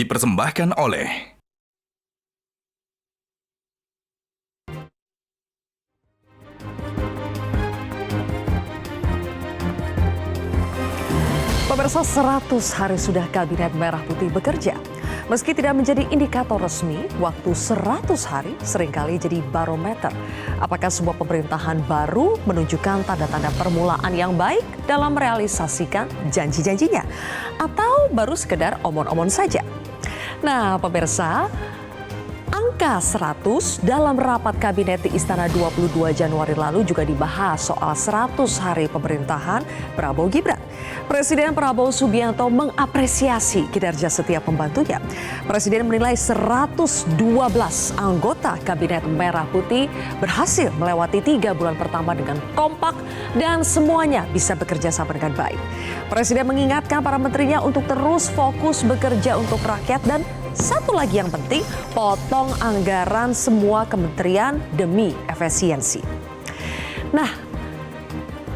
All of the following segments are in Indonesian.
dipersembahkan oleh Pemirsa, 100 hari sudah Kabinet Merah Putih bekerja. Meski tidak menjadi indikator resmi, waktu 100 hari seringkali jadi barometer. Apakah sebuah pemerintahan baru menunjukkan tanda-tanda permulaan yang baik dalam merealisasikan janji-janjinya? Atau baru sekedar omong-omong saja? Nah, pemirsa, angka 100 dalam rapat kabinet di Istana 22 Januari lalu juga dibahas soal 100 hari pemerintahan Prabowo Gibran. Presiden Prabowo Subianto mengapresiasi kinerja setiap pembantunya. Presiden menilai 112 anggota Kabinet Merah Putih berhasil melewati 3 bulan pertama dengan kompak dan semuanya bisa bekerja sama dengan baik. Presiden mengingatkan para menterinya untuk terus fokus bekerja untuk rakyat dan satu lagi yang penting, potong anggaran semua kementerian demi efisiensi. Nah,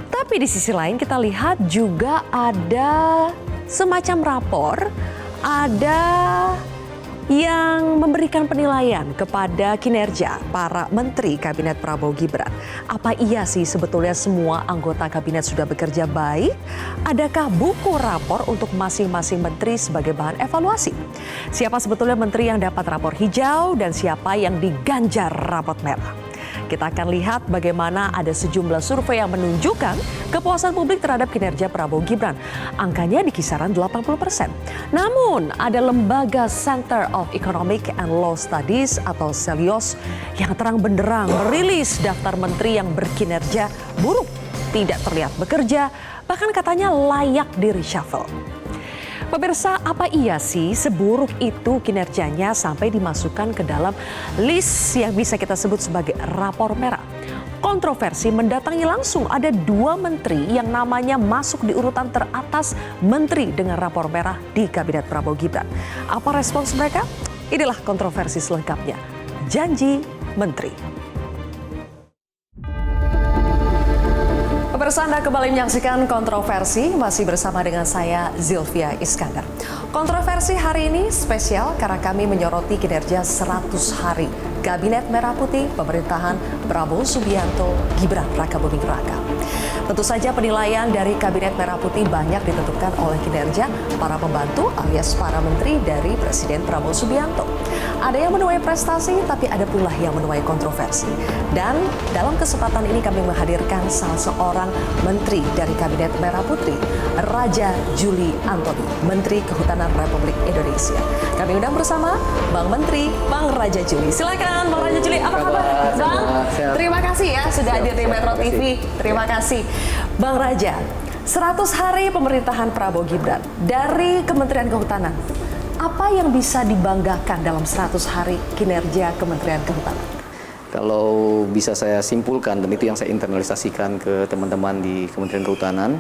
tapi di sisi lain kita lihat juga ada semacam rapor, ada yang memberikan penilaian kepada kinerja para menteri Kabinet Prabowo Gibran. Apa iya sih sebetulnya semua anggota kabinet sudah bekerja baik? Adakah buku rapor untuk masing-masing menteri sebagai bahan evaluasi? Siapa sebetulnya menteri yang dapat rapor hijau dan siapa yang diganjar rapor merah? Kita akan lihat bagaimana ada sejumlah survei yang menunjukkan kepuasan publik terhadap kinerja Prabowo Gibran. Angkanya di kisaran 80%. Namun ada lembaga Center of Economic and Law Studies atau CELIOS yang terang benderang merilis daftar menteri yang berkinerja buruk, tidak terlihat bekerja, bahkan katanya layak di reshuffle. Pemirsa, apa iya sih seburuk itu kinerjanya sampai dimasukkan ke dalam list yang bisa kita sebut sebagai rapor merah? Kontroversi mendatangi langsung ada 2 menteri yang namanya masuk di urutan teratas menteri dengan rapor merah di Kabinet Prabowo Gibran. Apa respons mereka? Inilah kontroversi selengkapnya. Janji menteri. Pemirsa, Anda kembali menyaksikan Kontroversi, masih bersama dengan saya Zilvia Iskandar. Kontroversi hari ini spesial karena kami menyoroti kinerja 100 hari Kabinet Merah Putih pemerintahan Prabowo Subianto Gibran Rakabuming Raka. Tentu saja penilaian dari Kabinet Merah Putih banyak ditentukan oleh kinerja para pembantu alias para menteri dari Presiden Prabowo Subianto. Ada yang menuai prestasi, tapi ada pula yang menuai kontroversi. Dan dalam kesempatan ini kami menghadirkan salah seorang menteri dari Kabinet Merah Putih, Raja Juli Antoni, Menteri Kehutanan Republik Indonesia. Kami undang bersama Bang Menteri, Bang Raja Juli. Silakan Bang Raja Juli, apa kabar? Bang, terima kasih ya sudah hadir di Metro TV. Terima kasih. Bang Raja, 100 hari pemerintahan Prabowo Gibran dari Kementerian Kehutanan. Apa yang bisa dibanggakan dalam 100 hari kinerja Kementerian Kehutanan? Kalau bisa saya simpulkan, dan itu yang saya internalisasikan ke teman-teman di Kementerian Kehutanan,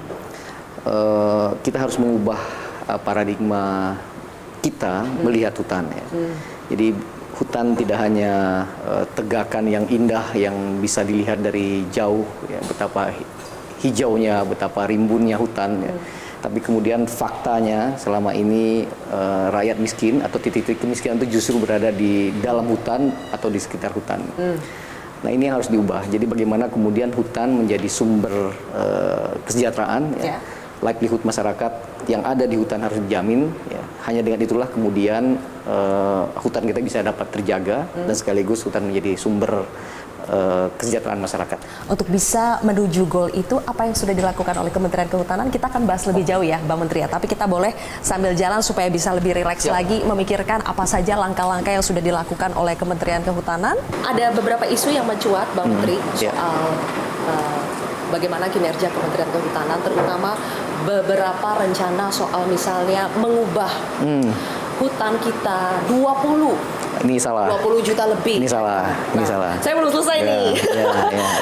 kita harus mengubah paradigma kita melihat hutan. Ya. Jadi hutan tidak hanya tegakan yang indah yang bisa dilihat dari jauh, ya, betapa hijaunya, betapa rimbunnya hutan. Ya. Tapi kemudian faktanya selama ini rakyat miskin atau titik-titik kemiskinan itu justru berada di dalam hutan atau di sekitar hutan. Nah, ini yang harus diubah. Jadi bagaimana kemudian hutan menjadi sumber kesejahteraan, ya. Livelihood masyarakat yang ada di hutan harus dijamin. Ya. Hanya dengan itulah kemudian hutan kita bisa dapat terjaga dan sekaligus hutan menjadi sumber kesejahteraan masyarakat. Untuk bisa menuju goal itu, apa yang sudah dilakukan oleh Kementerian Kehutanan, kita akan bahas lebih jauh ya, Bang Menteri. Tapi kita boleh sambil jalan supaya bisa lebih rileks lagi memikirkan apa saja langkah-langkah yang sudah dilakukan oleh Kementerian Kehutanan. Ada beberapa isu yang mencuat, Bang Menteri, soal bagaimana kinerja Kementerian Kehutanan, terutama beberapa rencana soal misalnya mengubah hutan kita 20 juta lebih. Ini salah. Saya belum selesai nih.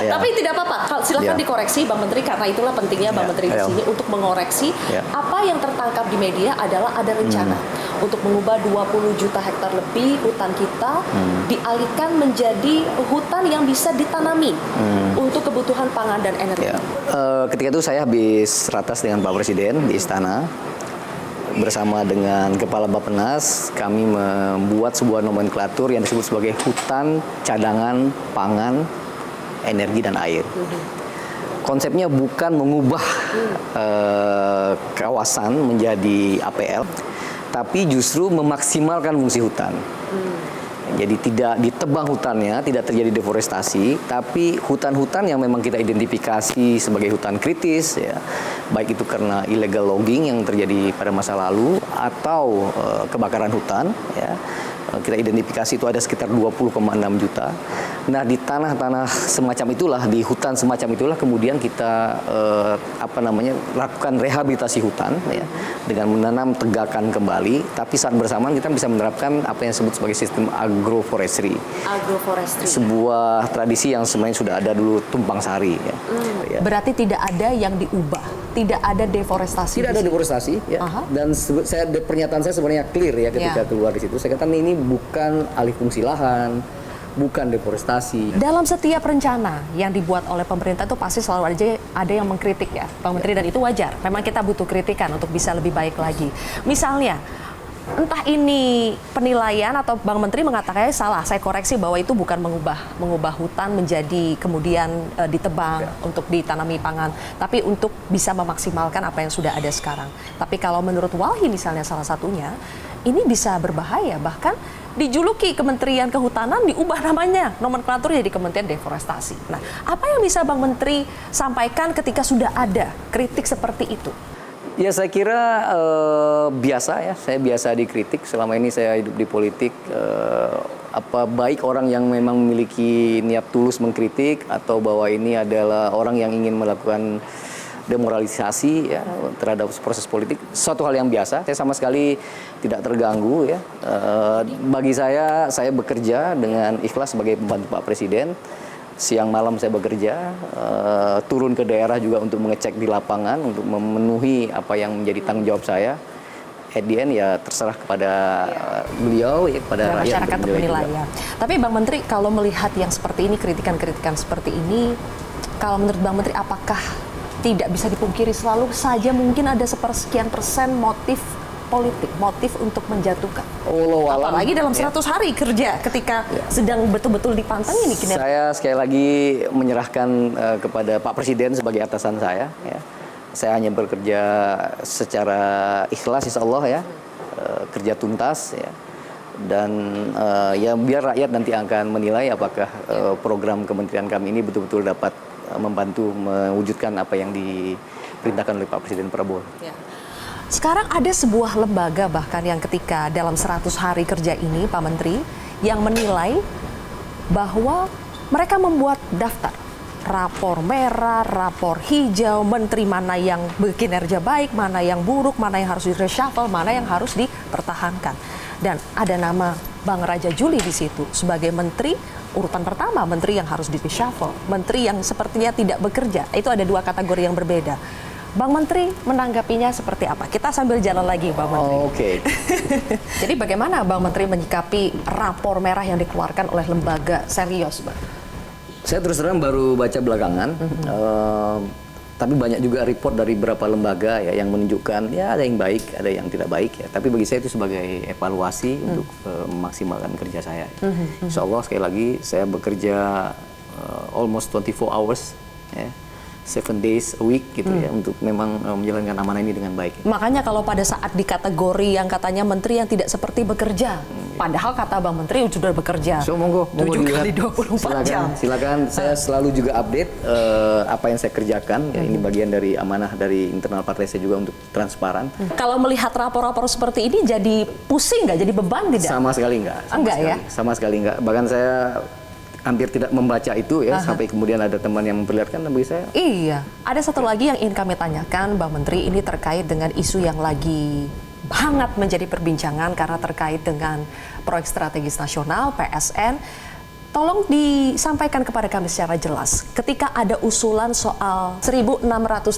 Ya. Tapi tidak apa-apa, silakan dikoreksi Bang Menteri, karena itulah pentingnya Bang Menteri di sini untuk mengoreksi. Apa yang tertangkap di media adalah ada rencana untuk mengubah 20 juta hektar lebih hutan kita dialihkan menjadi hutan yang bisa ditanami untuk kebutuhan pangan dan energi. Ketika itu saya habis ratas dengan Pak Presiden di Istana. bersama dengan Kepala Bappenas, kami membuat sebuah nomenklatur yang disebut sebagai hutan cadangan pangan, energi dan air. Konsepnya bukan mengubah kawasan menjadi APL, tapi justru memaksimalkan fungsi hutan. Jadi tidak ditebang hutannya, tidak terjadi deforestasi, tapi hutan-hutan yang memang kita identifikasi sebagai hutan kritis, ya, baik itu karena illegal logging yang terjadi pada masa lalu atau kebakaran hutan, ya, kita identifikasi itu ada sekitar 20,6 juta. Nah, di tanah-tanah semacam itulah, di hutan semacam itulah kemudian kita lakukan rehabilitasi hutan, ya, dengan menanam tegakan kembali. Tapi saat bersamaan kita bisa menerapkan apa yang disebut sebagai sistem agroforestry. Agroforestry. Sebuah tradisi yang sebenarnya sudah ada dulu tumpang sari. Ya. Ya. Berarti tidak ada yang diubah, tidak ada deforestasi. Tidak ada deforestasi, ya. Dan pernyataan saya sebenarnya clear ya ketika keluar di situ. Saya katakan ini bukan alih fungsi lahan, bukan deforestasi. Dalam setiap rencana yang dibuat oleh pemerintah itu pasti selalu ada yang mengkritik ya, Bang Menteri, dan itu wajar. Memang kita butuh kritikan untuk bisa lebih baik lagi. Misalnya, entah ini penilaian atau Bang Menteri mengatakannya salah, saya koreksi bahwa itu bukan mengubah hutan menjadi kemudian ditebang untuk ditanami pangan, tapi untuk bisa memaksimalkan apa yang sudah ada sekarang. Tapi kalau menurut Walhi misalnya salah satunya, ini bisa berbahaya, bahkan dijuluki Kementerian Kehutanan, diubah namanya, nomenklatur jadi Kementerian Deforestasi. Nah, apa yang bisa Bang Menteri sampaikan ketika sudah ada kritik seperti itu? Ya, saya kira biasa ya, saya biasa dikritik. Selama ini saya hidup di politik, baik orang yang memang memiliki niat tulus mengkritik atau bahwa ini adalah orang yang ingin melakukan demoralisasi ya terhadap proses politik, suatu hal yang biasa. Saya sama sekali tidak terganggu ya. Bagi saya bekerja dengan ikhlas sebagai pembantu Pak Presiden. Siang malam saya bekerja, turun ke daerah juga untuk mengecek di lapangan, untuk memenuhi apa yang menjadi tanggung jawab saya. At the end ya terserah kepada beliau, ya, kepada masyarakat untuk menilai ya. Tapi Bang Menteri, kalau melihat yang seperti ini, kritikan-kritikan seperti ini, kalau menurut Bang Menteri apakah tidak bisa dipungkiri selalu saja mungkin ada sepersekian persen motif politik, motif untuk menjatuhkan? Apalagi dalam 100 hari kerja ketika sedang betul-betul dipantengin kinerja. Saya sekali lagi menyerahkan kepada Pak Presiden sebagai atasan saya. Ya. Saya hanya bekerja secara ikhlas, insya Allah ya, kerja tuntas ya. Dan ya biar rakyat nanti akan menilai apakah program kementerian kami ini betul-betul dapat membantu mewujudkan apa yang diperintahkan oleh Pak Presiden Prabowo. Ya. Sekarang ada sebuah lembaga bahkan yang ketika dalam 100 hari kerja ini, Pak Menteri, yang menilai bahwa mereka membuat daftar rapor merah, rapor hijau, menteri mana yang berkinerja baik, mana yang buruk, mana yang harus di-reshuffle, mana yang harus dipertahankan. Dan ada nama Bang Raja Juli di situ sebagai menteri urutan pertama, menteri yang harus di-reshuffle, menteri yang sepertinya tidak bekerja. Itu ada dua kategori yang berbeda. Bang Menteri menanggapinya seperti apa? Kita sambil jalan lagi, Bang Menteri. Oke. Jadi bagaimana Bang Menteri menyikapi rapor merah yang dikeluarkan oleh lembaga serius, Bang? Saya terus terang baru baca belakangan, tapi banyak juga report dari beberapa lembaga ya yang menunjukkan ya ada yang baik, ada yang tidak baik ya. Tapi bagi saya itu sebagai evaluasi untuk memaksimalkan kerja saya. Insya Allah sekali lagi saya bekerja almost 24 hours ya. 7 days a week gitu ya untuk memang menjalankan amanah ini dengan baik. Makanya kalau pada saat di kategori yang katanya menteri yang tidak seperti bekerja, padahal kata Bang Menteri sudah bekerja. So monggo 7 kali 24 jam. Silakan, saya selalu juga update apa yang saya kerjakan. Ya, ini bagian dari amanah dari internal partai saya juga untuk transparan. Kalau melihat rapor-rapor seperti ini jadi pusing nggak? Jadi beban tidak? Sama sekali nggak. Sama sekali nggak. Bahkan saya hampir tidak membaca itu ya sampai kemudian ada teman yang memperlihatkan bagi saya. Iya, ada satu lagi yang ingin kami tanyakan, Bang Menteri, ini terkait dengan isu yang lagi hangat menjadi perbincangan karena terkait dengan proyek strategis nasional PSN. Tolong disampaikan kepada kami secara jelas, ketika ada usulan soal 1.600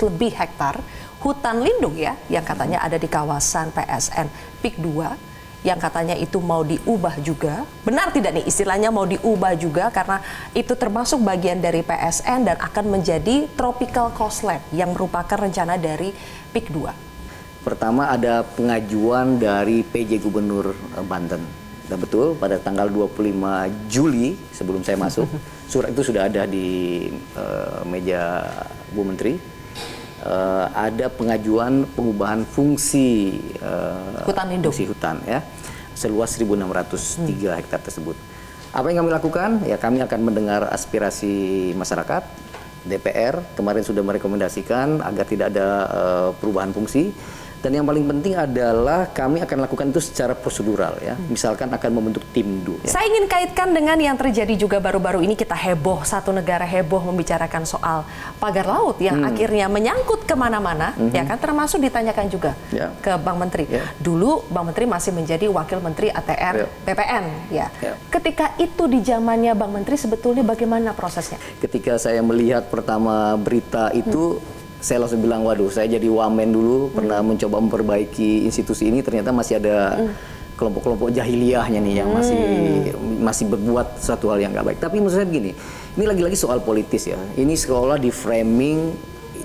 lebih hektar hutan lindung ya, yang katanya ada di kawasan PSN PIK 2, yang katanya itu mau diubah juga. Benar tidak nih istilahnya mau diubah juga karena itu termasuk bagian dari PSN dan akan menjadi tropical coastland yang merupakan rencana dari PIK 2. Pertama ada pengajuan dari PJ Gubernur Banten. Dan betul pada tanggal 25 Juli sebelum saya masuk, surat itu sudah ada di meja Bu Menteri. Ada pengajuan pengubahan fungsi Hutan lindung. fungsi hutan ya seluas 1.603 hektar tersebut. Apa yang kami lakukan? Ya kami akan mendengar aspirasi masyarakat. DPR kemarin sudah merekomendasikan agar tidak ada perubahan fungsi. Dan yang paling penting adalah kami akan lakukan itu secara prosedural ya. Misalkan akan membentuk tim dulu. Ya. Saya ingin kaitkan dengan yang terjadi juga baru-baru ini, kita heboh, satu negara heboh membicarakan soal pagar laut yang akhirnya menyangkut kemana-mana, ya kan, termasuk ditanyakan juga ke Bang Menteri. Dulu Bang Menteri masih menjadi Wakil Menteri ATR BPN, ya. Ketika itu di zamannya Bang Menteri sebetulnya bagaimana prosesnya? Ketika saya melihat pertama berita itu, saya langsung bilang, waduh, saya jadi wamen dulu, pernah mencoba memperbaiki institusi ini, ternyata masih ada kelompok-kelompok jahiliyahnya nih yang masih berbuat suatu hal yang nggak baik. Tapi maksud saya begini, ini lagi-lagi soal politis ya. Ini seolah di framing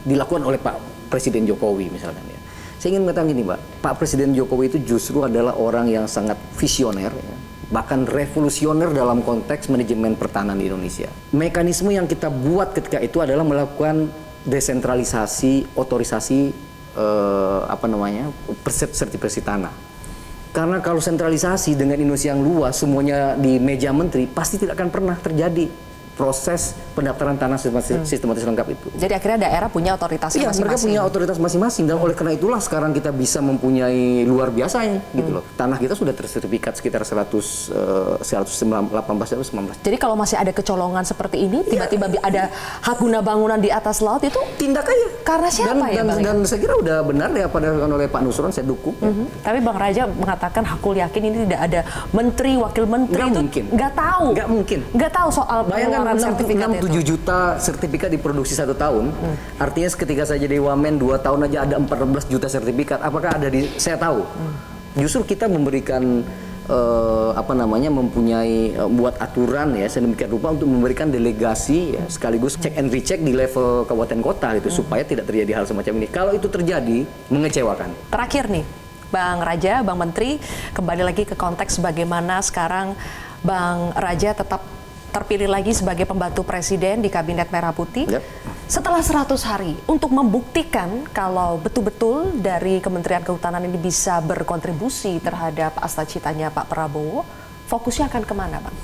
dilakukan oleh Pak Presiden Jokowi misalkan ya. Saya ingin mengatakan gini, Pak, Pak Presiden Jokowi itu justru adalah orang yang sangat visioner, ya, bahkan revolusioner dalam konteks manajemen pertahanan di Indonesia. Mekanisme yang kita buat ketika itu adalah melakukan desentralisasi, otorisasi sertifikasi tanah. Karena kalau sentralisasi dengan Indonesia yang luas, semuanya di meja menteri, pasti tidak akan pernah terjadi proses pendaftaran tanah sistematis lengkap itu. Jadi akhirnya daerah punya otoritasnya masing-masing. Mereka punya otoritas masing-masing, dan oleh karena itulah sekarang kita bisa mempunyai luar biasa ini, gitu loh. Tanah kita sudah tersertifikat sekitar 118 atau 19. Jadi kalau masih ada kecolongan seperti ini, tiba-tiba ada hak guna bangunan di atas laut, itu tindak aja. Karena siapa dan saya kira udah benar ya pada oleh Pak Nusron, saya dukung. Tapi Bang Raja mengatakan hakul yakin ini tidak ada menteri, wakil menteri nggak itu mungkin. Nggak tahu. Nggak mungkin. Nggak tahu soal Bayangkan 6-7 juta sertifikat diproduksi 1 tahun. Artinya ketika saya jadi wamen 2 tahun aja ada 14 juta sertifikat. Apakah ada saya tahu. Justru kita memberikan mempunyai buat aturan ya sedemikian rupa untuk memberikan delegasi ya, sekaligus check and recheck di level kabupaten kota gitu supaya tidak terjadi hal semacam ini. Kalau itu terjadi, mengecewakan. Terakhir nih, Bang Raja, Bang Menteri, kembali lagi ke konteks bagaimana sekarang Bang Raja tetap terpilih lagi sebagai pembantu presiden di Kabinet Merah Putih. Setelah 100 hari untuk membuktikan kalau betul-betul dari Kementerian Kehutanan ini bisa berkontribusi terhadap cita-citanya Pak Prabowo, fokusnya akan kemana, Bang?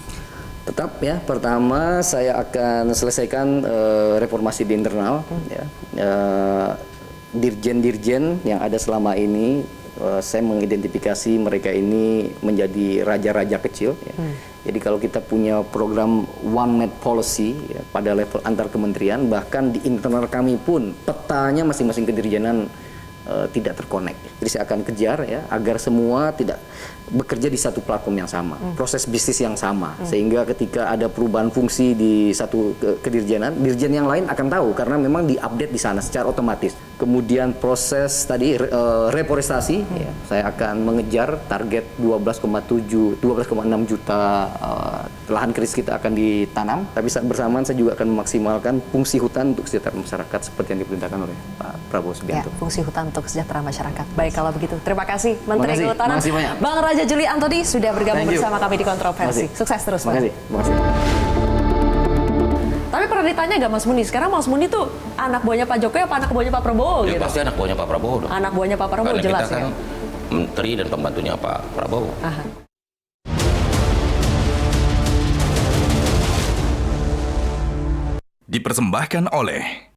Tetap ya, pertama saya akan selesaikan reformasi di internal. Dirjen-dirjen yang ada selama ini, saya mengidentifikasi mereka ini menjadi raja-raja kecil. Ya. Jadi kalau kita punya program one map policy ya, pada level antar kementerian, bahkan di internal kami pun petanya masing-masing kedirjenan tidak terkonek. Jadi saya akan kejar ya agar semua tidak bekerja di satu platform yang sama, proses bisnis yang sama, sehingga ketika ada perubahan fungsi di satu kedirjenan, dirjen yang lain akan tahu karena memang diupdate di sana secara otomatis. Kemudian proses tadi reforestasi, ya, saya akan mengejar target 12,6 juta lahan kritis kita akan ditanam, tapi saat bersamaan saya juga akan memaksimalkan fungsi hutan untuk kesejahteraan masyarakat seperti yang diperintahkan oleh Pak Prabowo Subianto. Ya, fungsi hutan untuk kesejahteraan masyarakat. Baik kalau begitu, terima kasih Menteri Kehutanan Bang Raja Juli Antoni sudah bergabung bersama kami di Kontroversi. Sukses terus, Bang. Terima kasih. Tapi pernah ditanya nggak Mas Muni, sekarang Mas Muni tuh anak buahnya Pak Jokowi apa anak buahnya Pak Prabowo? Ya, gitu? pasti anak buahnya Pak Prabowo dong. Anak buahnya Pak Prabowo. Karena jelas kita kan ya. menteri dan pembantunya Pak Prabowo. Aha. Dipersembahkan oleh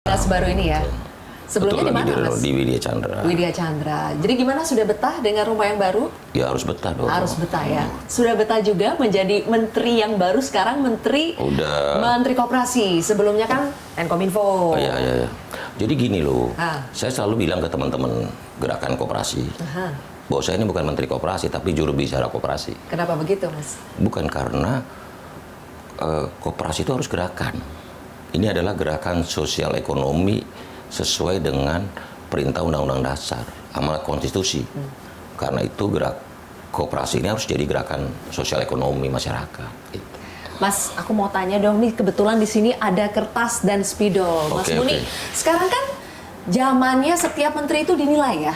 Gas baru ini ya. Sebelumnya di mana, Mas? Di Widya Chandra. Widya Chandra. Jadi gimana, sudah betah dengan rumah yang baru? Ya harus betah dong. Harus betah ya. Sudah betah juga menjadi menteri yang baru, sekarang menteri Koperasi. Sebelumnya kan Menkominfo. Iya. Jadi gini loh, Ah. saya selalu bilang ke teman-teman gerakan koperasi, bahwa saya ini bukan menteri koperasi, tapi juru bicara koperasi. Kenapa begitu, Mas? Bukan karena koperasi itu harus gerakan. Ini adalah gerakan sosial ekonomi sesuai dengan perintah Undang-Undang Dasar, amanat konstitusi. Karena itu koperasi ini harus jadi gerakan sosial ekonomi masyarakat. Gitu. Mas, aku mau tanya dong nih, kebetulan di sini ada kertas dan spidol. Mas Oke, Muni, sekarang kan zamannya setiap menteri itu dinilai ya.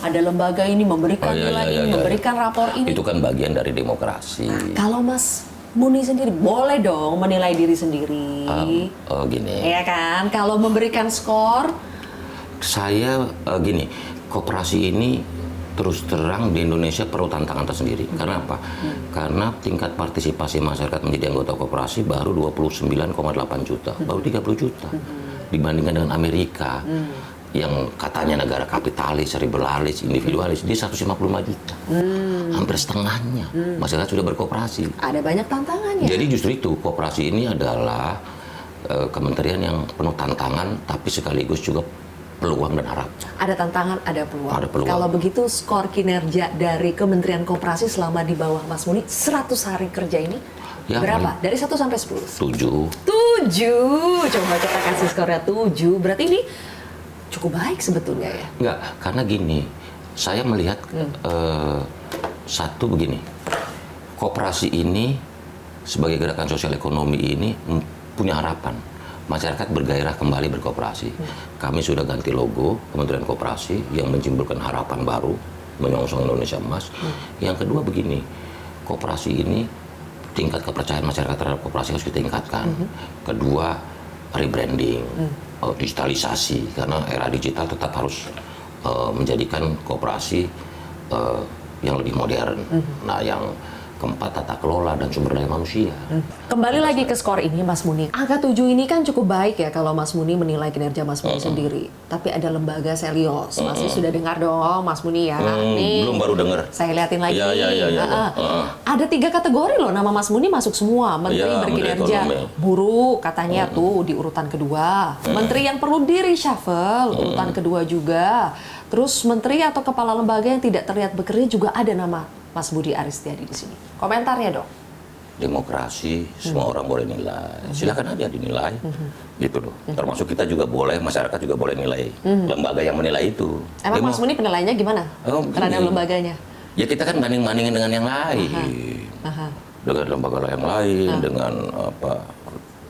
Ada lembaga ini memberikan nilai ini, memberikan rapor ini. Itu kan bagian dari demokrasi. Kalau Mas Muni sendiri boleh dong menilai diri sendiri. Gini. Iya kan? Kalau memberikan skor, Saya gini, koperasi ini terus terang di Indonesia perlu tantangan tersendiri. Karena apa? Karena tingkat partisipasi masyarakat menjadi anggota koperasi baru 29,8 juta, baru 30 juta. Dibandingkan dengan Amerika yang katanya negara kapitalis, liberalis, individualis, dia 155 juta. Hampir setengahnya masyarakat sudah berkoperasi. ada banyak tantangannya. Jadi justru itu, koperasi ini adalah kementerian yang penuh tantangan, tapi sekaligus juga peluang dan harapan. Ada tantangan, ada peluang. Ada peluang. Kalau begitu, skor kinerja dari Kementerian Koperasi selama di bawah Mas Muni 100 hari kerja ini Ya, berapa? Dari 1 sampai 10? 7. 7. Coba kita kasih skornya 7. Berarti ini cukup baik sebetulnya ya? Enggak, karena gini, saya melihat satu begini, koperasi ini sebagai gerakan sosial ekonomi ini punya harapan. Masyarakat bergairah kembali berkoperasi. Kami sudah ganti logo Kementerian Koperasi yang menyimpulkan harapan baru, menyongsong Indonesia Emas. Yang kedua begini, koperasi ini tingkat kepercayaan masyarakat terhadap koperasi harus ditingkatkan. Kedua, rebranding, digitalisasi, karena era digital tetap harus menjadikan koperasi yang lebih modern. Nah, yang keempat, tata kelola dan sumber daya manusia. Kembali lagi ke skor ini, Mas Muni. Angka 7 ini kan cukup baik ya kalau Mas Muni menilai kinerja Mas Muni sendiri. Tapi ada lembaga Selios. Masih sudah dengar dong, Mas Muni ya? Nih, Belum, baru dengar. saya liatin lagi. Ya. Ada 3 kategori loh, nama Mas Muni masuk semua. Menteri Ya, berkinerja Menteri Ekonomi. buruk, katanya tuh di urutan kedua. Menteri yang perlu di reshuffle, urutan kedua juga. Terus menteri atau kepala lembaga yang tidak terlihat bekerja juga ada nama Mas Budi Aristiadi di sini. Komentarnya dong. Demokrasi, semua orang boleh nilai. Silakan aja dinilai. Gitu loh. Termasuk kita juga boleh, masyarakat juga boleh nilai lembaga yang menilai itu. Emang Mas Muni penilaiannya gimana terhadap begini. lembaganya? Ya kita kan banding-bandingin dengan yang lain. Dengan lembaga yang lain, dengan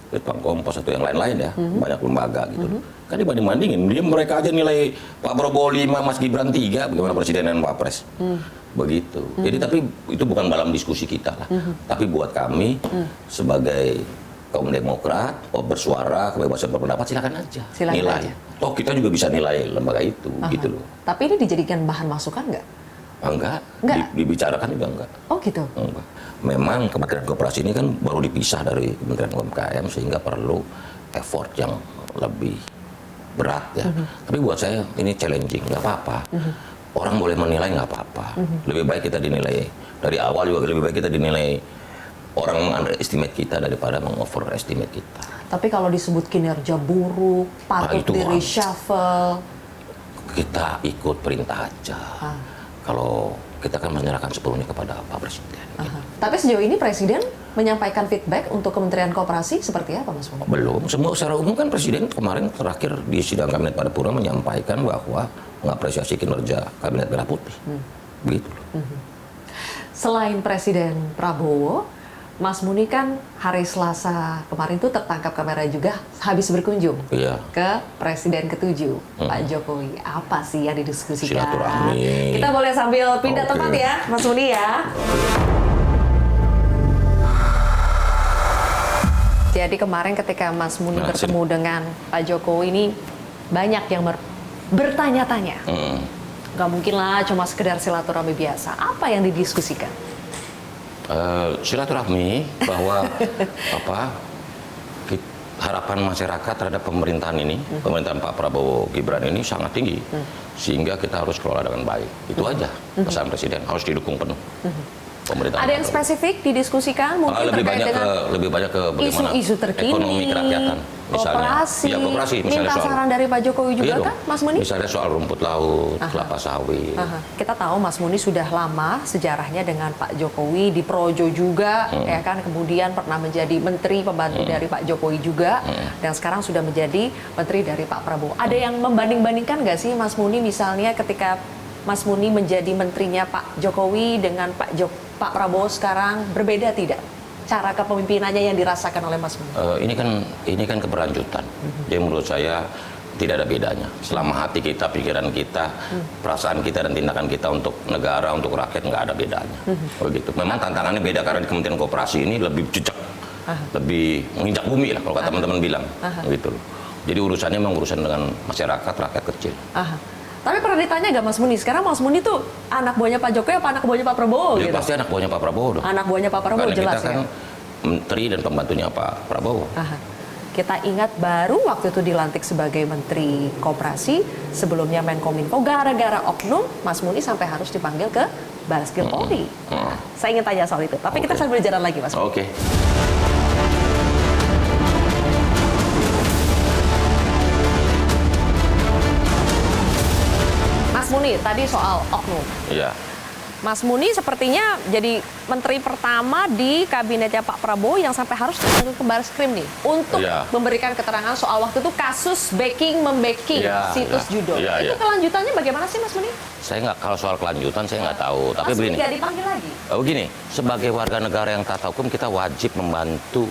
Litbang Kompas atau yang lain-lain ya. Banyak lembaga gitu. Kan dibanding-bandingin. Mereka aja nilai Pak Prabowo 5, Mas Gibran 3, bagaimana Presiden dan Wapres. Begitu. Jadi tapi itu bukan dalam diskusi kita lah. Tapi buat kami sebagai kaum Demokrat, bersuara, kebebasan berpendapat, silakan aja nilai. Toh kita juga bisa nilai lembaga itu, gitu loh. Tapi ini dijadikan bahan masukan nggak? Enggak. Dibicarakan juga enggak. Oh gitu? Enggak. Memang Kementerian Koperasi ini kan baru dipisah dari Kementerian UMKM sehingga perlu effort yang lebih berat ya. Tapi buat saya ini challenging, nggak apa-apa. Orang boleh menilai nggak apa-apa. Lebih baik kita dinilai dari awal juga, lebih baik kita dinilai orang underestimate kita daripada mengoverestimate kita. Tapi kalau disebut kinerja buruk, patut itu di reshuffle. Kita ikut perintah aja. Kalau kita kan menyerahkan sepenuhnya kepada Pak Presiden. Tapi sejauh ini Presiden menyampaikan feedback untuk Kementerian Koperasi seperti apa, Mas Muni? Belum. Semua secara umum kan Presiden kemarin terakhir di sidang Kabinet Paripurna menyampaikan bahwa mengapresiasi kinerja Kabinet Merah Putih. Begitu. Selain Presiden Prabowo, Mas Muni kan hari Selasa kemarin tuh tertangkap kamera juga habis berkunjung ke Presiden ke-7, Pak Jokowi. Apa sih yang didiskusikan? Silaturahmi. Kita boleh sambil pindah tempat ya, Mas Muni ya. Jadi kemarin ketika Mas Muni bertemu dengan Pak Jokowi ini banyak yang bertanya-tanya. Gak mungkin lah cuma sekedar silaturahmi biasa. Apa yang didiskusikan? Silaturahmi bahwa harapan masyarakat terhadap pemerintahan ini, pemerintahan Pak Prabowo Gibran ini sangat tinggi, sehingga kita harus kelola dengan baik. Itu aja pesan Presiden, harus didukung penuh. Pemerintahan Ada yang Pak Prabowo. spesifik didiskusikan mungkin lebih terkait banyak dengan lebih banyak ke bagaimana isu-isu terkini, ekonomi kerakyatan, misalnya. koperasi, Ya, koperasi, misalnya minta soal saran dari Pak Jokowi juga Iya dong. kan, Mas Muni? Misalnya soal rumput laut, kelapa sawit. Kita tahu Mas Muni sudah lama sejarahnya dengan Pak Jokowi di Projo juga, ya kan. Kemudian pernah menjadi menteri pembantu dari Pak Jokowi juga, dan sekarang sudah menjadi menteri dari Pak Prabowo. Ada yang membanding-bandingkan nggak sih Mas Muni misalnya ketika Mas Muni menjadi menterinya Pak Jokowi dengan Pak Prabowo sekarang, berbeda tidak cara kepemimpinannya yang dirasakan oleh Mas Muni? Ini kan keberlanjutan. Jadi menurut saya tidak ada bedanya. Selama hati kita, pikiran kita, perasaan kita dan tindakan kita untuk negara, untuk rakyat nggak ada bedanya. Begitu. Memang tantangannya beda karena di Kementerian Koperasi ini lebih jejak, lebih menginjak bumi lah kalau kata teman-teman bilang, gitu loh. Jadi urusannya memang urusan dengan masyarakat, rakyat kecil. Tapi pernah ditanya gak Mas Muni, sekarang Mas Muni tuh anak buahnya Pak Jokowi apa anak buahnya Pak Prabowo? Dia Gitu? pasti anak buahnya Pak Prabowo dong. Anak buahnya Pak Prabowo, Karena jelas kita kan ya. menteri dan pembantunya Pak Prabowo. Kita ingat baru waktu itu dilantik sebagai Menteri Koperasi, sebelumnya Menkominfo, gara-gara oknum Mas Muni sampai harus dipanggil ke Bareskrim Polri. Saya ingin tanya soal itu, tapi kita sambil berjalan lagi Mas Muni. Oke. Mas Muni, tadi soal oknum. Iya. Mas Muni sepertinya jadi menteri pertama di kabinetnya Pak Prabowo yang sampai harus dipanggil ke Bareskrim nih untuk memberikan keterangan soal waktu itu kasus membacking situs judo. Itu kelanjutannya bagaimana sih Mas Muni? Saya nggak, kalau soal kelanjutan saya nggak tahu. Tapi Mas Muni begini. nggak dipanggil lagi? Begini, sebagai warga negara yang taat hukum kita wajib membantu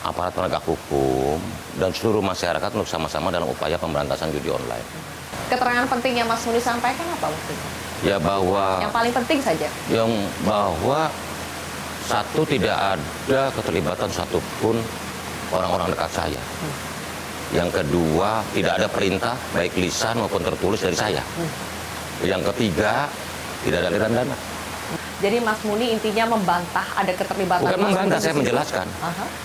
aparat penegak hukum dan seluruh masyarakat untuk sama-sama dalam upaya pemberantasan judi online. Keterangan penting yang Mas Muni sampaikan apa waktu itu? Ya bahwa Yang paling penting saja. bahwa satu, tidak ada keterlibatan satupun orang-orang dekat saya. Yang kedua, tidak ada perintah baik lisan maupun tertulis dari saya. Yang ketiga, tidak ada aliran dana. Jadi Mas Muni intinya membantah ada keterlibatan. Bukan Mas membantah, Muni saya di situ. menjelaskan.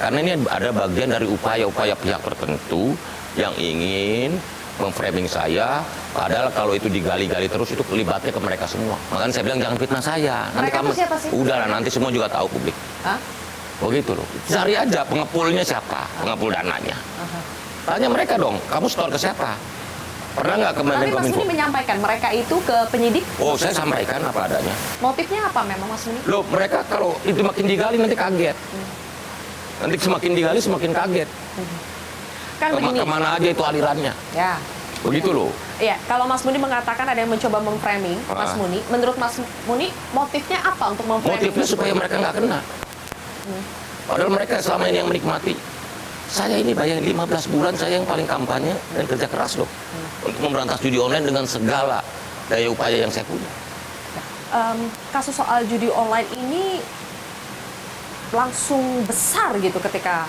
Karena ini ada bagian dari upaya-upaya pihak tertentu yang ingin memframing saya, padahal kalau itu digali-gali terus itu kelibatnya ke mereka semua. Makanya saya bilang jangan fitnah saya. Mereka itu siapa sih? Udahlah, nanti semua juga tahu publik. Begitu loh. Cari aja pengepulnya siapa, pengepul dananya. Tanya mereka dong, kamu store ke siapa? Pernah nggak ke Tapi Mas Menkominfo? Muni menyampaikan mereka itu ke penyidik. Oh, saya sampaikan apa adanya. Motifnya apa memang Mas Muni? Loh, mereka kalau itu makin digali nanti kaget. Nanti semakin digali semakin kaget. Kan begini. Kemana aja itu alirannya. Ya. Begitu loh. Iya, kalau Mas Muni mengatakan ada yang mencoba memframing Mas Muni, menurut Mas Muni motifnya apa untuk memframing? Motifnya supaya mereka nggak kena. Padahal mereka selama ini yang menikmati. Saya ini bayangin 15 bulan saya yang paling kampanye dan kerja keras loh. Untuk memberantas judi online dengan segala daya upaya yang saya punya. Kasus soal judi online ini langsung besar gitu ketika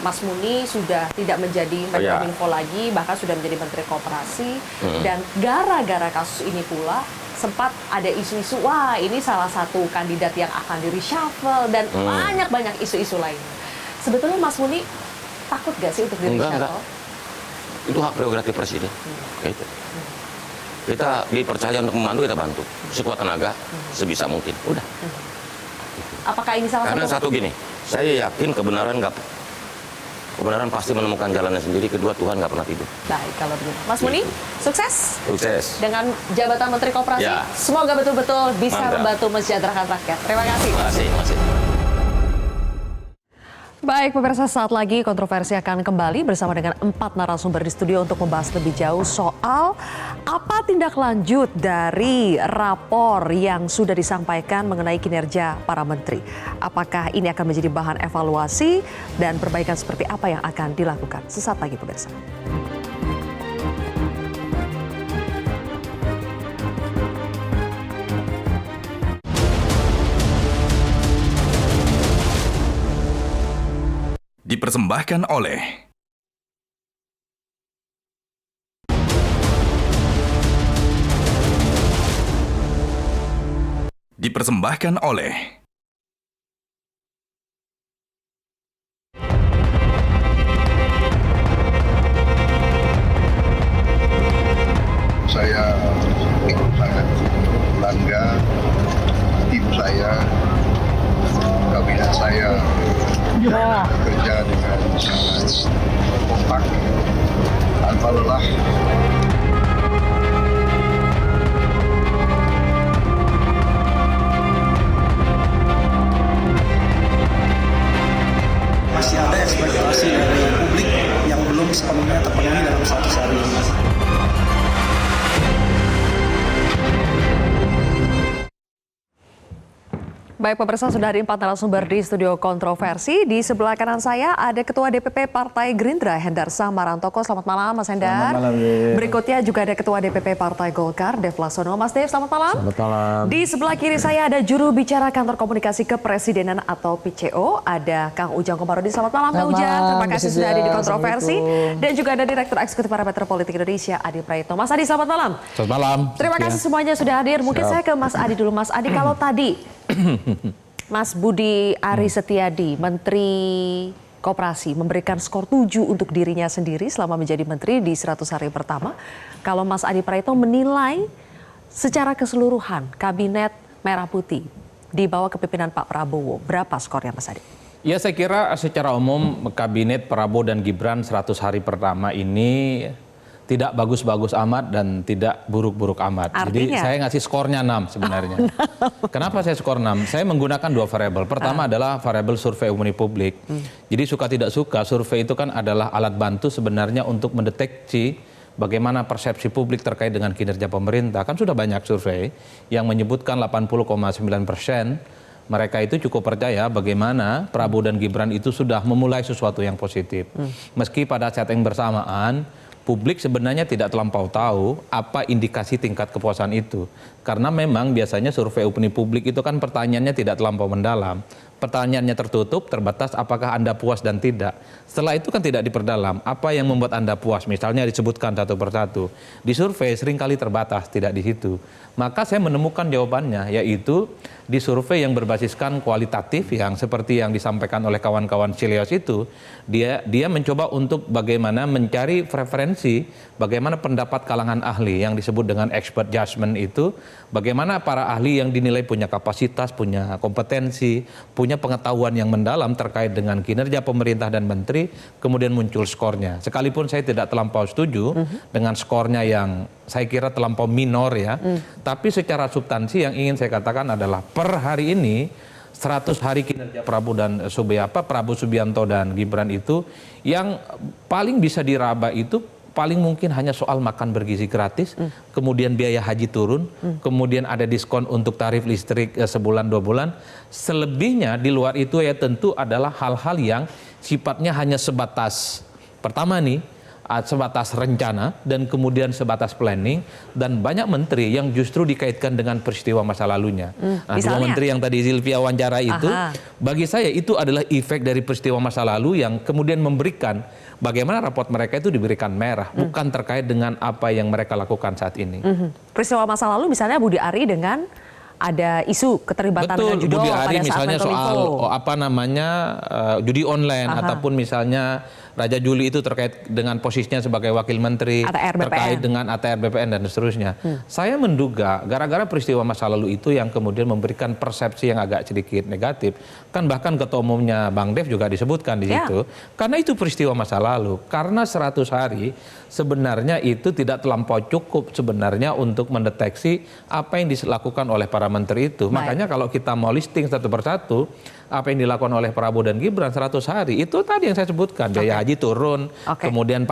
Mas Muni sudah tidak menjadi Menkominfo lagi, bahkan sudah menjadi Menteri Koperasi. Dan gara-gara kasus ini pula sempat ada isu-isu, wah ini salah satu kandidat yang akan di reshuffle dan banyak-banyak isu-isu lain. Sebetulnya Mas Muni takut gak sih untuk di reshuffle? Enggak. Itu hak prerogatif Presiden. Gitu. Kita dipercaya untuk membantu, kita bantu. Sekuat tenaga, sebisa mungkin. Udah. Apakah ini salah Karena satu? satu gini, saya yakin kebenaran pasti menemukan jalannya sendiri. Kedua, Tuhan nggak pernah tidur. Baik, kalau begitu. Mas Muni, sukses Sukses. dengan jabatan Menteri Koperasi. Ya. Semoga betul-betul bisa Mantap. membantu mensejahterakan rakyat. Terima kasih. Terima kasih. Baik, pemirsa, saat lagi kontroversi akan kembali bersama dengan 4 narasumber di studio untuk membahas lebih jauh soal apa tindak lanjut dari rapor yang sudah disampaikan mengenai kinerja para menteri. Apakah ini akan menjadi bahan evaluasi dan perbaikan seperti apa yang akan dilakukan? Sesaat lagi, pemirsa. Dipersembahkan oleh adalah masih ada ekspektasi dari publik yang belum sepenuhnya terpenuhi dalam 100 hari ini. Baik pemirsa, sudah ada 4 narasumber di studio kontroversi. Di sebelah kanan saya ada Ketua DPP Partai Gerindra Hendar Samarantoco. Selamat malam Mas Hendar. Selamat malam. Berikutnya juga ada Ketua DPP Partai Golkar Dev Laksono. Mas Dev, selamat malam. Selamat malam. Di sebelah kiri saya ada juru bicara Kantor Komunikasi Kepresidenan atau PCO, ada Kang Ujang Komarudin. Selamat malam Kang Ujang. Terima kasih sudah ada di kontroversi. Dan juga ada Direktur Eksekutif Parameter Politik Indonesia Adi Praetno. Mas Adi, selamat malam. Selamat malam. Terima kasih semuanya sudah hadir. Mungkin saya ke Mas Adi dulu. Mas Adi, kalau tadi Mas Budi Ari Setiadi, Menteri Koperasi, memberikan skor 7 untuk dirinya sendiri selama menjadi menteri di 100 hari pertama. Kalau Mas Adi Praetno menilai secara keseluruhan Kabinet Merah Putih di bawah kepemimpinan Pak Prabowo, berapa skornya Mas Adi? Ya, saya kira secara umum Kabinet Prabowo dan Gibran 100 hari pertama ini tidak bagus-bagus amat dan tidak buruk-buruk amat. Artinya? Jadi saya ngasih skornya 6 sebenarnya. Kenapa saya skor 6? Saya menggunakan 2 variabel. Pertama adalah variabel survei opini publik. Jadi suka tidak suka, survei itu kan adalah alat bantu sebenarnya untuk mendeteksi bagaimana persepsi publik terkait dengan kinerja pemerintah. Kan sudah banyak survei yang menyebutkan 80,9% mereka itu cukup percaya bagaimana Prabowo dan Gibran itu sudah memulai sesuatu yang positif. Meski pada saat yang bersamaan publik sebenarnya tidak terlampau tahu apa indikasi tingkat kepuasan itu. Karena memang biasanya survei opini publik itu kan pertanyaannya tidak terlampau mendalam. Pertanyaannya tertutup, terbatas apakah Anda puas dan tidak. Setelah itu kan tidak diperdalam. Apa yang membuat Anda puas? Misalnya disebutkan satu persatu. Di survei seringkali terbatas, tidak di situ. Maka saya menemukan jawabannya, yaitu di survei yang berbasiskan kualitatif yang seperti yang disampaikan oleh kawan-kawan Cilios itu, dia mencoba untuk bagaimana mencari preferensi, bagaimana pendapat kalangan ahli yang disebut dengan expert judgment itu, bagaimana para ahli yang dinilai punya kapasitas, punya kompetensi, punya pengetahuan yang mendalam terkait dengan kinerja pemerintah dan menteri, kemudian muncul skornya. Sekalipun saya tidak terlampau setuju dengan skornya yang saya kira terlampau minor ya, tapi secara substansi yang ingin saya katakan adalah per hari ini 100 hari kinerja Prabowo Subianto dan Gibran itu yang paling bisa diraba itu paling mungkin hanya soal makan bergizi gratis, kemudian biaya haji turun, kemudian ada diskon untuk tarif listrik sebulan 2 bulan. Selebihnya di luar itu ya tentu adalah hal-hal yang sifatnya hanya sebatas pertama nih, sebatas rencana dan kemudian sebatas planning, dan banyak menteri yang justru dikaitkan dengan peristiwa masa lalunya. Nah, 2 menteri yang tadi Zilvia wawancara itu, bagi saya itu adalah efek dari peristiwa masa lalu yang kemudian memberikan bagaimana raport mereka itu diberikan merah, bukan terkait dengan apa yang mereka lakukan saat ini. Peristiwa masa lalu misalnya Budi Ari dengan ada isu keterlibatan dengan judol Budi Ari pada saat misalnya soal judi online, ataupun misalnya Raja Juli itu terkait dengan posisinya sebagai wakil menteri, terkait dengan ATR BPN dan seterusnya. Saya menduga gara-gara peristiwa masa lalu itu yang kemudian memberikan persepsi yang agak sedikit negatif. Kan bahkan ketua umumnya Bang Dev juga disebutkan di situ. Karena itu peristiwa masa lalu. Karena 100 hari sebenarnya itu tidak terlampau cukup sebenarnya untuk mendeteksi apa yang dilakukan oleh para menteri itu. Makanya kalau kita mau listing satu persatu, apa yang dilakukan oleh Prabowo dan Gibran 100 hari, itu tadi yang saya sebutkan, biaya haji turun, kemudian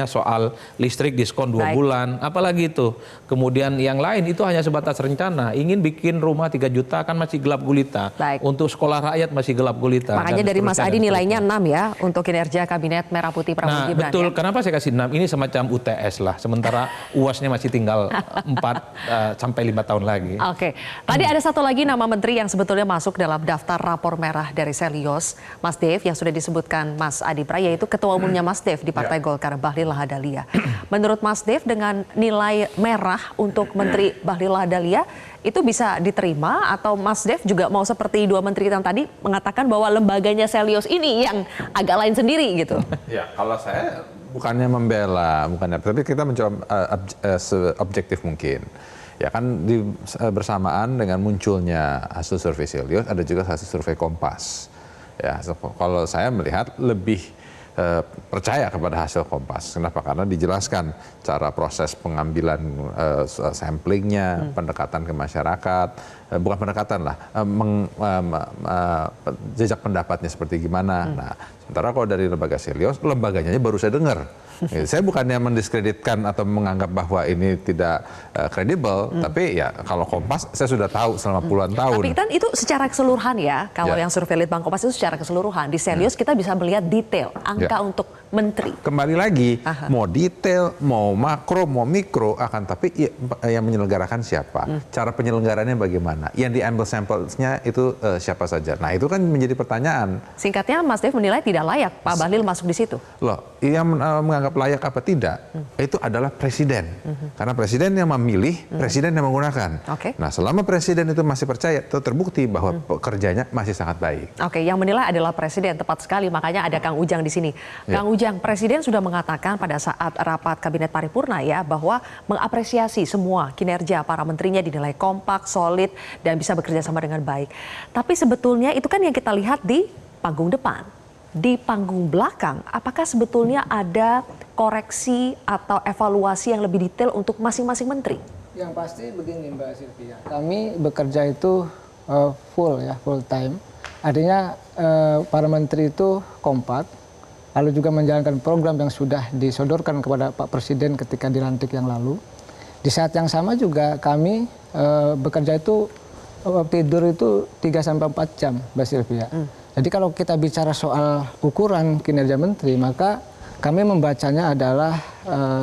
soal listrik diskon 2 bulan, apalagi itu. Kemudian yang lain itu hanya sebatas rencana, ingin bikin rumah 3 juta kan masih gelap gulita, untuk sekolah rakyat masih gelap gulita. Makanya dari Mas Adi nilainya 6 ya untuk kinerja Kabinet Merah Putih Prabowo Gibran. Betul, kenapa saya kasih 6? Ini semacam UTS lah, sementara UASnya masih tinggal 4 sampai 5 tahun lagi. Tadi ada satu lagi nama menteri yang sebetulnya masuk dalam daftar rapor merah dari Selios, Mas Dev, yang sudah disebutkan Mas Adi Praetno, yaitu ketua umumnya Mas Dev di Partai Golkar, Bahlil Lahadalia. Menurut Mas Dev, dengan nilai merah untuk Menteri Bahlil Lahadalia itu bisa diterima, atau Mas Dev juga mau seperti 2 menteri yang tadi mengatakan bahwa lembaganya Selios ini yang agak lain sendiri gitu? Ya, kalau saya bukannya membela, tapi kita mencoba seobjektif mungkin. Ya kan bersamaan dengan munculnya hasil survei Selios, ada juga hasil survei Kompas. Ya, kalau saya melihat lebih percaya kepada hasil Kompas. Kenapa? Karena dijelaskan cara proses pengambilan samplingnya, pendekatan ke masyarakat, bukan pendekatan lah, jejak pendapatnya seperti gimana. Nah, sementara kalau dari lembaga Selios, lembaganya baru saya dengar. Saya bukannya mendiskreditkan atau menganggap bahwa ini tidak kredibel, tapi ya kalau Kompas saya sudah tahu selama puluhan tahun. Tapi kan itu secara keseluruhan ya, kalau yang survei Litbang Kompas itu secara keseluruhan. Di Selios kita bisa melihat detail, angka untuk menteri. Kembali lagi, mau detail, mau makro, mau mikro, akan tapi yang menyelenggarakan siapa, cara penyelenggarannya bagaimana, yang diambil sampelnya itu siapa saja. Nah itu kan menjadi pertanyaan. Singkatnya Mas Dev menilai tidak layak Pak Bahlil masuk di situ. Loh, yang menganggap layak apa tidak, itu adalah presiden. Karena presiden yang memilih, presiden yang menggunakan. Nah selama presiden itu masih percaya, itu terbukti bahwa kerjanya masih sangat baik. Yang menilai adalah presiden, tepat sekali. Makanya ada Kang Ujang di sini. Kang Ujang, presiden sudah mengatakan pada saat rapat kabinet paripurna ya, bahwa mengapresiasi semua kinerja para menterinya dinilai kompak, solid, dan bisa bekerja sama dengan baik. Tapi sebetulnya itu kan yang kita lihat di panggung depan. Di panggung belakang, apakah sebetulnya ada koreksi atau evaluasi yang lebih detail untuk masing-masing menteri? Yang pasti begini Mbak Sylvia, kami bekerja itu full time. Artinya para menteri itu kompak, lalu juga menjalankan program yang sudah disodorkan kepada Pak Presiden ketika dilantik yang lalu. Di saat yang sama juga kami bekerja itu tidur itu 3-4 jam Mbak Sylvia. Jadi kalau kita bicara soal ukuran kinerja menteri, maka kami membacanya adalah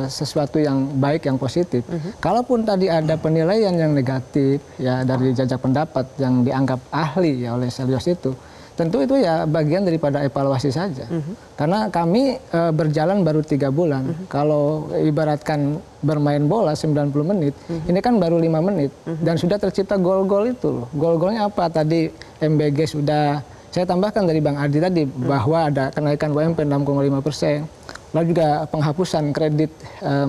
sesuatu yang baik, yang positif. Kalaupun tadi ada penilaian yang negatif ya dari jajak pendapat yang dianggap ahli ya oleh Selios itu, tentu itu ya bagian daripada evaluasi saja. Karena kami berjalan baru 3 bulan. Kalau ibaratkan bermain bola 90 menit, ini kan baru 5 menit. Dan sudah tercipta gol-gol itu. Gol-golnya apa? Tadi MBG sudah, saya tambahkan dari Bang Adi tadi, bahwa ada kenaikan UMP 6,5%. Lalu juga penghapusan kredit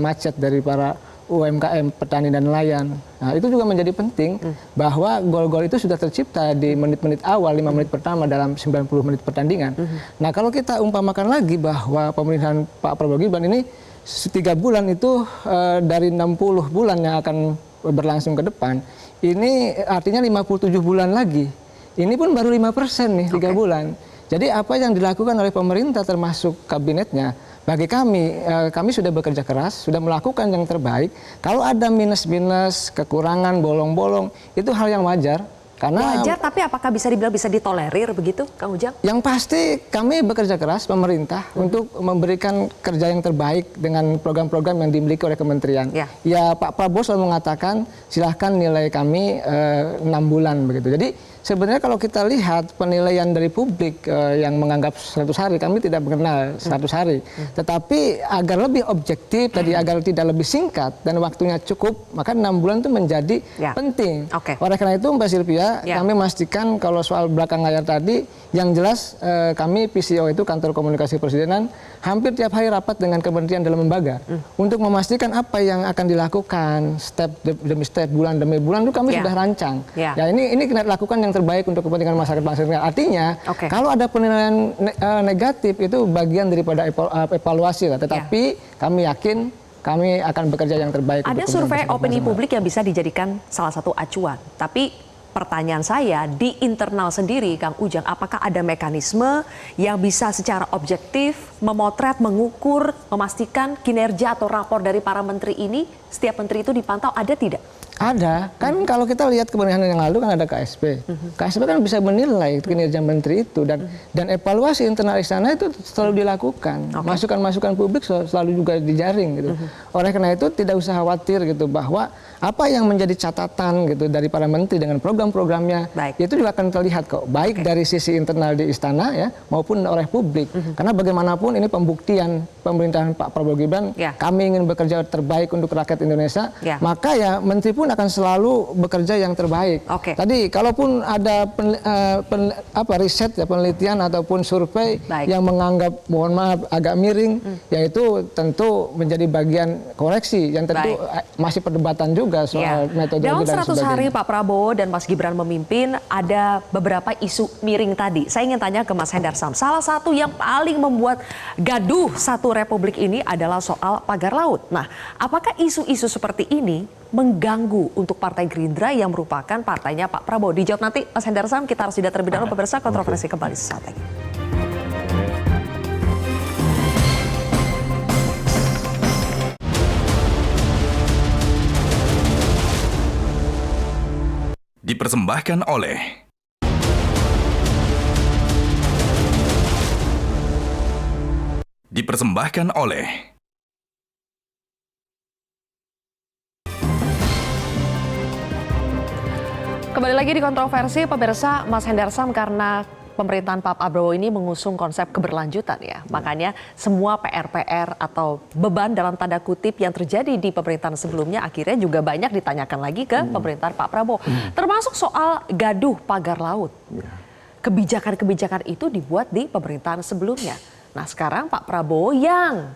macet dari para UMKM, petani dan nelayan. Nah, itu juga menjadi penting bahwa gol-gol itu sudah tercipta di menit-menit awal, 5 menit pertama dalam 90 menit pertandingan. Nah, kalau kita umpamakan lagi bahwa pemerintahan Pak Prabowo Gibran ini 3 bulan itu dari 60 bulan yang akan berlangsung ke depan, ini artinya 57 bulan lagi. Ini pun baru 5% nih, 3 bulan. Jadi apa yang dilakukan oleh pemerintah termasuk kabinetnya, bagi kami sudah bekerja keras, sudah melakukan yang terbaik. Kalau ada minus-minus, kekurangan, bolong-bolong, itu hal yang wajar. Karena wajar, tapi apakah bisa dibilang bisa ditolerir begitu, Kang Ujang? Yang pasti kami bekerja keras, pemerintah, untuk memberikan kerja yang terbaik dengan program-program yang dimiliki oleh kementerian. Ya Pak Prabowo selalu mengatakan, silahkan nilai kami 6 bulan begitu. Jadi sebenarnya kalau kita lihat penilaian dari publik yang menganggap 100 hari, kami tidak mengenal 100 hari. Tetapi agar lebih objektif, tadi agar tidak lebih singkat dan waktunya cukup, maka 6 bulan itu menjadi penting. Oleh karena itu Mbak Sylvia, kami memastikan kalau soal belakang layar tadi, yang jelas kami PCO itu Kantor Komunikasi Presidenan, hampir tiap hari rapat dengan kementerian dan lembaga untuk memastikan apa yang akan dilakukan step demi step, bulan demi bulan itu kami sudah rancang. Ya ini kita lakukan yang terbaik untuk kepentingan masyarakat bangsa. Artinya kalau ada penilaian negatif itu bagian daripada evaluasi lah. Tetapi kami yakin kami akan bekerja yang terbaik. Ada survei opini publik yang bisa dijadikan salah satu acuan. Tapi pertanyaan saya, di internal sendiri, Kang Ujang, apakah ada mekanisme yang bisa secara objektif memotret, mengukur, memastikan kinerja atau rapor dari para menteri ini, setiap menteri itu dipantau, ada tidak? Ada, kan kalau kita lihat pemerintahan yang lalu kan ada KSP. KSP kan bisa menilai kinerja menteri itu dan evaluasi internal istana itu selalu dilakukan. Masukan-masukan publik selalu juga dijaring gitu. Oleh karena itu tidak usah khawatir gitu bahwa apa yang menjadi catatan gitu dari para menteri dengan program-programnya itu juga akan terlihat kok, baik dari sisi internal di istana ya maupun oleh publik. Karena bagaimanapun ini pembuktian pemerintahan Pak Prabowo Gibran, kami ingin bekerja terbaik untuk rakyat Indonesia, maka ya menteri pun komitmen akan selalu bekerja yang terbaik. Oke. Tadi kalaupun ada riset ya, penelitian ataupun survei Baik. yang menganggap mohon maaf agak miring, yaitu tentu menjadi bagian koreksi yang tentu masih perdebatan juga soal metodologi Dalam dan 100 hari sebagainya. Pak Prabowo dan Mas Gibran memimpin, ada beberapa isu miring tadi. Saya ingin tanya ke Mas Hendar Sam. Salah satu yang paling membuat gaduh satu republik ini adalah soal pagar laut. Nah, apakah isu-isu seperti ini mengganggu untuk Partai Gerindra yang merupakan partainya Pak Prabowo? Dijawab nanti Mas Hendar Sam. Kita harus jeda terlebih dahulu, pemirsa. Kontroversi kembali sesaat lagi. Dipersembahkan oleh Kembali lagi di kontroversi, pemirsa. Mas Hendar Sam, karena pemerintahan Pak Prabowo ini mengusung konsep keberlanjutan ya. Makanya semua PR-PR atau beban dalam tanda kutip yang terjadi di pemerintahan sebelumnya akhirnya juga banyak ditanyakan lagi ke pemerintahan Pak Prabowo. Termasuk soal gaduh pagar laut. Kebijakan-kebijakan itu dibuat di pemerintahan sebelumnya. Nah, sekarang Pak Prabowo yang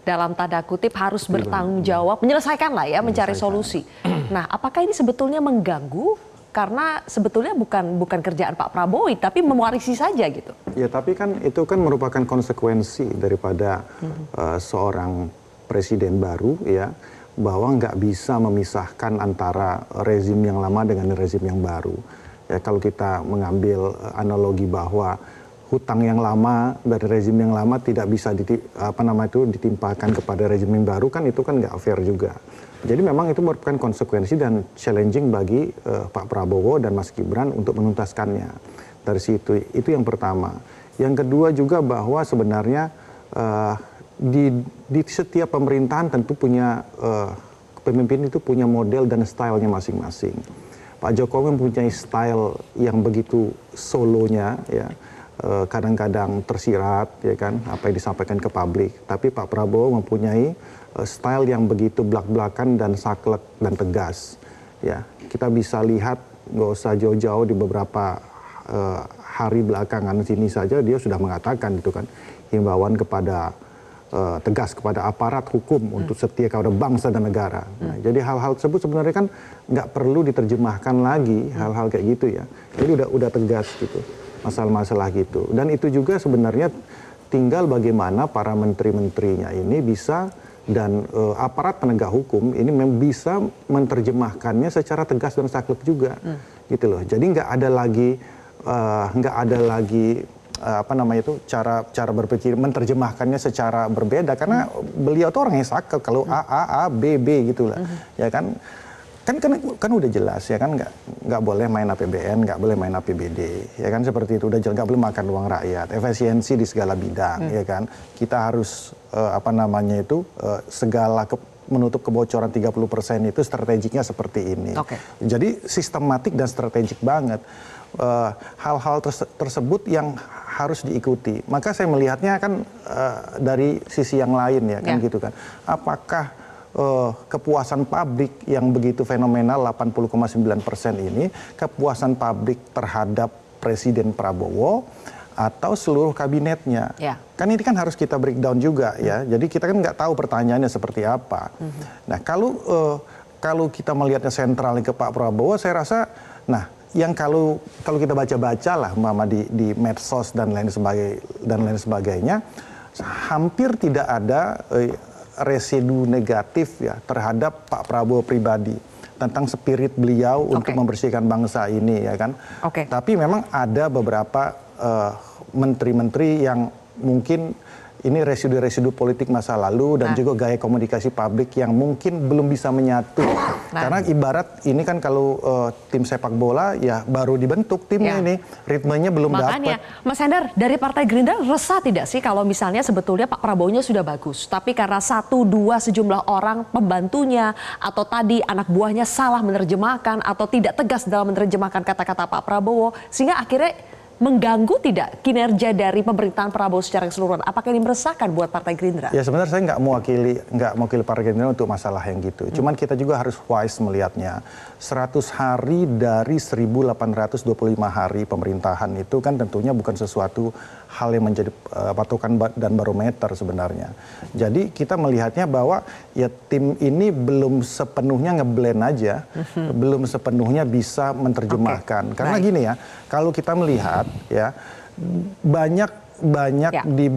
dalam tanda kutip harus bertanggung jawab, menyelesaikan lah ya, mencari solusi. Nah, apakah ini sebetulnya mengganggu? Karena sebetulnya bukan kerjaan Pak Prabowo, tapi mewarisi saja gitu. Ya, tapi kan itu kan merupakan konsekuensi daripada seorang presiden baru ya, bahwa nggak bisa memisahkan antara rezim yang lama dengan rezim yang baru. Ya, kalau kita mengambil analogi bahwa hutang yang lama dari rezim yang lama tidak bisa ditimpakan kepada rezim yang baru, kan itu kan nggak fair juga. Jadi memang itu merupakan konsekuensi dan challenging bagi Pak Prabowo dan Mas Gibran untuk menuntaskannya. Dari situ, itu yang pertama. Yang kedua juga bahwa sebenarnya di setiap pemerintahan tentu punya pemimpin itu punya model dan stylenya masing-masing. Pak Jokowi mempunyai style yang begitu solonya ya. Kadang-kadang tersirat ya kan apa yang disampaikan ke publik, tapi Pak Prabowo mempunyai style yang begitu blak-blakan dan saklek dan tegas ya. Kita bisa lihat, nggak usah jauh-jauh, di beberapa hari belakangan sini saja dia sudah mengatakan itu kan, himbauan kepada tegas kepada aparat hukum untuk setia kepada bangsa dan negara. Nah, jadi hal-hal tersebut sebenarnya kan nggak perlu diterjemahkan lagi, hal-hal kayak gitu ya. Jadi udah tegas gitu masalah-masalah gitu. Dan itu juga sebenarnya tinggal bagaimana para menteri-menterinya ini bisa, dan aparat penegak hukum ini bisa menerjemahkannya secara tegas dan saklek juga, gitu loh. Jadi nggak ada lagi cara berpikir menerjemahkannya secara berbeda, karena beliau tuh orang yang saklek. Kalau A B gitu lah, ya kan. Kan udah jelas ya kan, nggak boleh main APBN, nggak boleh main APBD ya kan, seperti itu udah jelas, nggak boleh makan uang rakyat, efisiensi di segala bidang ya kan, kita harus segala menutup kebocoran 30% itu strategiknya seperti ini. Jadi sistematik dan strategik banget hal-hal tersebut yang harus diikuti. Maka saya melihatnya kan dari sisi yang lain ya kan gitu kan, apakah kepuasan publik yang begitu fenomenal 80,9% ini kepuasan publik terhadap Presiden Prabowo atau seluruh kabinetnya? Kan ini kan harus kita breakdown juga ya. Jadi kita kan nggak tahu pertanyaannya seperti apa. Nah kalau kita melihatnya sentralnya ke Pak Prabowo, saya rasa yang kalau kita baca-baca lah mama di medsos dan lain sebagainya, hampir tidak ada residu negatif ya terhadap Pak Prabowo pribadi tentang spirit beliau untuk membersihkan bangsa ini ya kan. Tapi memang ada beberapa menteri-menteri yang mungkin ini residu-residu politik masa lalu dan juga gaya komunikasi publik yang mungkin belum bisa menyatu. Karena ibarat ini kan kalau tim sepak bola ya baru dibentuk timnya ini, ritmenya belum dapat. Makanya, Mas Hendar, dari Partai Gerindra resah tidak sih kalau misalnya sebetulnya Pak Prabowo-nya sudah bagus, tapi karena 1-2 sejumlah orang pembantunya atau tadi anak buahnya salah menerjemahkan atau tidak tegas dalam menerjemahkan kata-kata Pak Prabowo, sehingga akhirnya mengganggu tidak kinerja dari pemerintahan Prabowo secara keseluruhan? Apakah ini meresahkan buat Partai Gerindra? Ya sebenarnya saya nggak mewakili Partai Gerindra untuk masalah yang gitu. Cuman kita juga harus wise melihatnya. 100 hari dari 1825 hari pemerintahan itu kan tentunya bukan sesuatu hal yang menjadi patokan dan barometer sebenarnya. Jadi kita melihatnya bahwa ya tim ini belum sepenuhnya ngeblend aja, belum sepenuhnya bisa menerjemahkan. Karena gini ya, kalau kita melihat ya banyak di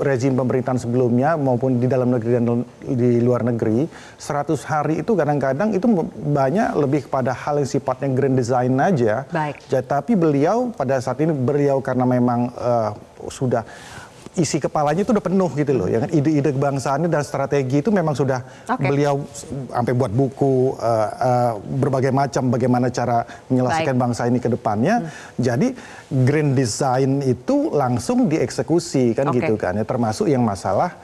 rezim pemerintahan sebelumnya maupun di dalam negeri dan di luar negeri 100 hari itu kadang-kadang itu banyak lebih kepada hal yang sifatnya grand design aja. Tapi beliau pada saat ini karena memang sudah isi kepalanya itu udah penuh gitu loh, ya kan, ide-ide kebangsaannya dan strategi itu memang sudah beliau sampai buat buku berbagai macam bagaimana cara menyelesaikan bangsa ini ke depannya. Jadi grand design itu langsung dieksekusi kan gitu kan ya, termasuk yang masalah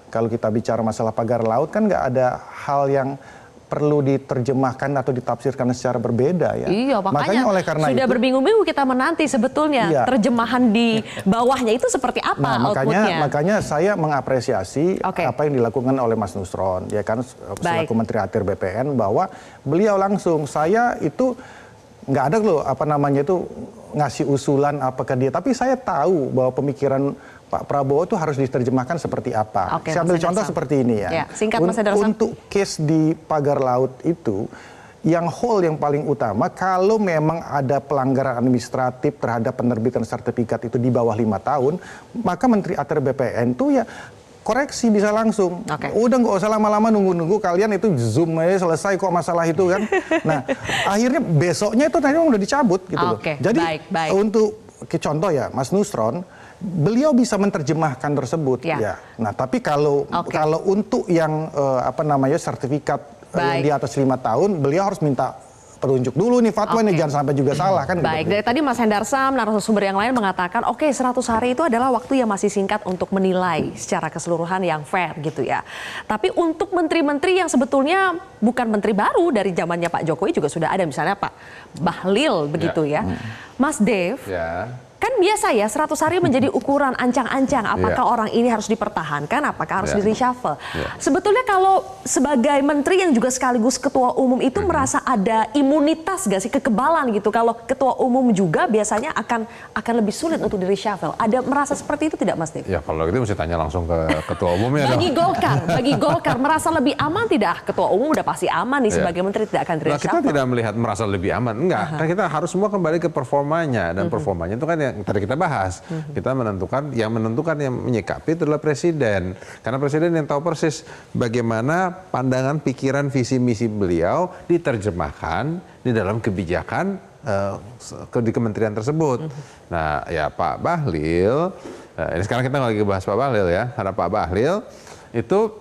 kalau kita bicara masalah pagar laut kan nggak ada hal yang perlu diterjemahkan atau ditafsirkan secara berbeda ya. Iya, makanya oleh karena sudah berbingung-bingung kita menanti sebetulnya terjemahan di bawahnya itu seperti apa outputnya. Makanya saya mengapresiasi apa yang dilakukan oleh Mas Nusron ya kan selaku Menteri ATR BPN, bahwa beliau langsung saya itu nggak ada loh ngasih usulan apakah dia, tapi saya tahu bahwa pemikiran Pak Prabowo itu harus diterjemahkan seperti apa. Saya ambil contoh seperti ini ya. Singkat Mas Hendarsam. Untuk case di pagar laut itu, yang paling utama kalau memang ada pelanggaran administratif terhadap penerbitan sertifikat itu di bawah 5 tahun, maka Menteri ATR BPN itu ya koreksi bisa langsung. Udah nggak usah lama-lama nunggu-nunggu kalian itu zoom aja selesai kok masalah itu kan. Nah akhirnya besoknya itu tadi udah dicabut gitu loh. Jadi untuk contoh ya Mas Nusron, beliau bisa menerjemahkan tersebut ya. Nah, tapi kalau untuk yang sertifikat yang di atas 5 tahun, beliau harus minta petunjuk dulu nih fatwa ini, jangan sampai juga salah kan. Dari tadi Mas Hendarsam, narasumber yang lain mengatakan 100 hari itu adalah waktu yang masih singkat untuk menilai secara keseluruhan yang fair gitu ya. Tapi untuk menteri-menteri yang sebetulnya bukan menteri baru, dari zamannya Pak Jokowi juga sudah ada, misalnya Pak Bahlil begitu ya. Mas Dev, kan biasa ya 100 hari menjadi ukuran ancang-ancang apakah orang ini harus dipertahankan, apakah harus di-reshuffle. Sebetulnya kalau sebagai menteri yang juga sekaligus ketua umum itu merasa ada imunitas gak sih, kekebalan gitu, kalau ketua umum juga biasanya akan lebih sulit untuk di-reshuffle. Ada merasa seperti itu tidak Mas Dev? Ya kalau itu mesti tanya langsung ke ketua umumnya. Bagi Golkar merasa lebih aman tidak? Ketua umum udah pasti aman nih sebagai menteri, tidak akan di-reshuffle. Nah, kita tidak melihat merasa lebih aman, enggak. Kan kita harus semua kembali ke performanya, dan performanya itu kan yang tadi kita bahas. Kita menentukan yang menyikapi adalah presiden. Karena presiden yang tahu persis bagaimana pandangan, pikiran, visi misi beliau diterjemahkan di dalam kebijakan di kementerian tersebut. Nah, ya Pak Bahlil, ini sekarang kita lagi bahas Pak Bahlil ya. Karena Pak Bahlil itu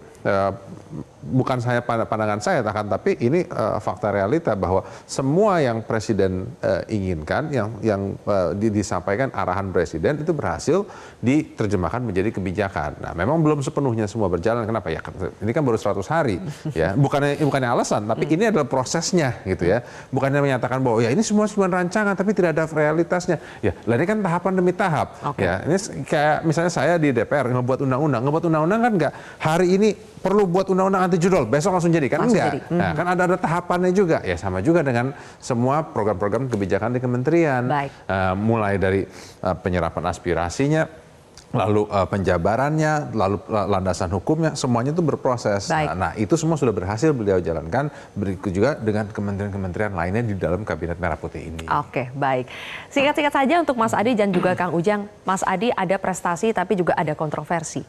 bukan pandangan saya, tapi ini fakta realita bahwa semua yang presiden inginkan, yang disampaikan arahan presiden itu berhasil diterjemahkan menjadi kebijakan. Nah, memang belum sepenuhnya semua berjalan. Kenapa ya? Ini kan baru 100 hari, ya. Bukannya alasan, tapi ini adalah prosesnya, gitu ya. Bukannya menyatakan bahwa ya ini semua rancangan, tapi tidak ada realitasnya. Ya, ini kan tahapan demi tahap. Ya, ini kayak misalnya saya di DPR ngebuat undang-undang kan nggak hari ini perlu buat undang-undang anti judul, besok langsung jadi kan enggak. Nah, kan ada tahapannya juga. Ya sama juga dengan semua program-program kebijakan di kementerian. Mulai dari penyerapan aspirasinya, lalu penjabarannya, lalu landasan hukumnya, semuanya itu berproses. Nah, itu semua sudah berhasil beliau jalankan, berikut juga dengan kementerian-kementerian lainnya di dalam Kabinet Merah Putih ini. Oke, baik. Singkat-singkat saja untuk Mas Adi dan juga Kang Ujang. Mas Adi, ada prestasi tapi juga ada kontroversi.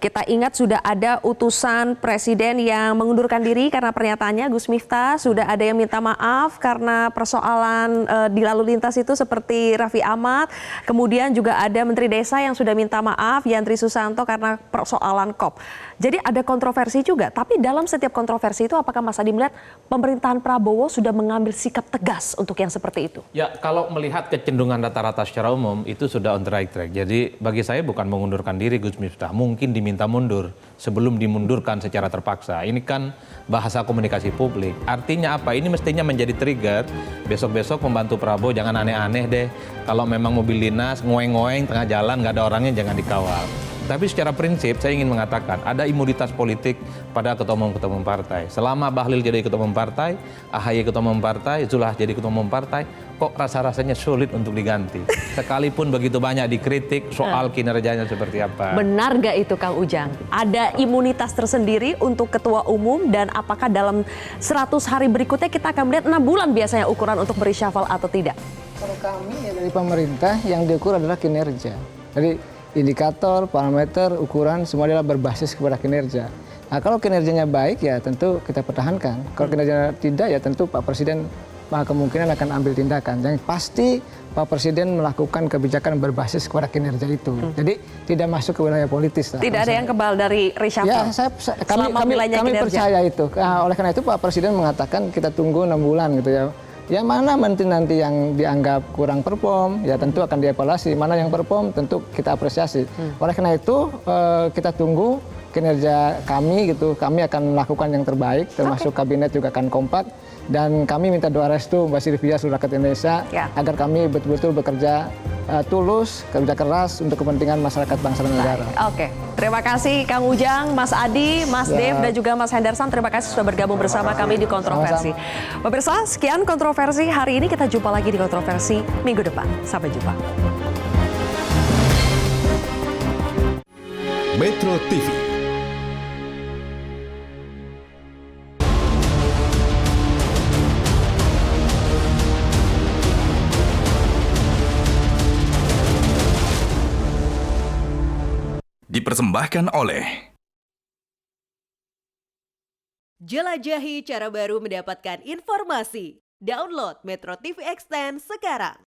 Kita ingat sudah ada utusan presiden yang mengundurkan diri karena pernyataannya, Gus Miftah. Sudah ada yang minta maaf karena persoalan di lalu lintas itu seperti Raffi Ahmad. Kemudian juga ada Menteri Desa yang sudah minta minta maaf Yandri Susanto karena persoalan COP. Jadi ada kontroversi juga, tapi dalam setiap kontroversi itu apakah Mas Adi melihat pemerintahan Prabowo sudah mengambil sikap tegas untuk yang seperti itu? Ya, kalau melihat kecenderungan rata-rata secara umum itu sudah on the right track. Jadi bagi saya bukan mengundurkan diri Gus Miftah, mungkin diminta mundur sebelum dimundurkan secara terpaksa. Ini kan bahasa komunikasi publik. Artinya apa? Ini mestinya menjadi trigger. Besok-besok pembantu Prabowo jangan aneh-aneh deh. Kalau memang mobil dinas ngoeng-ngoeng tengah jalan nggak ada orangnya jangan dikawal. Tapi secara prinsip saya ingin mengatakan ada imunitas politik pada ketua umum partai. Selama Bahlil jadi ketua umum partai, AHY ketua umum partai, Zulhas jadi ketua umum partai, kok rasa-rasanya sulit untuk diganti. Sekalipun begitu banyak dikritik soal kinerjanya seperti apa. Benar gak itu Kang Ujang? Ada imunitas tersendiri untuk ketua umum dan apakah dalam 100 hari berikutnya kita akan melihat 6 bulan biasanya ukuran untuk bereshuffle atau tidak? Kalau kami ya dari pemerintah yang diukur adalah kinerja. Jadi indikator, parameter, ukuran semua adalah berbasis kepada kinerja. Nah, kalau kinerjanya baik ya tentu kita pertahankan. Kalau kinerjanya tidak ya tentu Pak Presiden kemungkinan akan ambil tindakan. Yang pasti Pak Presiden melakukan kebijakan berbasis kepada kinerja itu. Jadi tidak masuk ke wilayah politis. Tidak ada yang kebal dari reshuffle? Ya, kami percaya itu. Nah, oleh karena itu Pak Presiden mengatakan kita tunggu 6 bulan gitu ya. Yang mana menteri nanti yang dianggap kurang perform, ya tentu akan dievaluasi. Mana yang perform, tentu kita apresiasi. Oleh karena itu, kita tunggu kinerja kami gitu. Kami akan melakukan yang terbaik, termasuk kabinet juga akan kompak. Dan kami minta doa restu Mbak Sylvia seluruh rakyat Indonesia agar kami betul-betul bekerja tulus, kerja keras untuk kepentingan masyarakat bangsa dan negara. Oke, terima kasih Kang Ujang, Mas Adi, Mas Dev dan juga Mas Henderson. Terima kasih sudah bergabung bersama kami di Kontroversi. Pemirsa, sekian Kontroversi hari ini. Kita jumpa lagi di Kontroversi minggu depan. Sampai jumpa. Metro TV. Dipersembahkan oleh Jelajahi cara baru mendapatkan informasi. Download Metro TV Extend sekarang.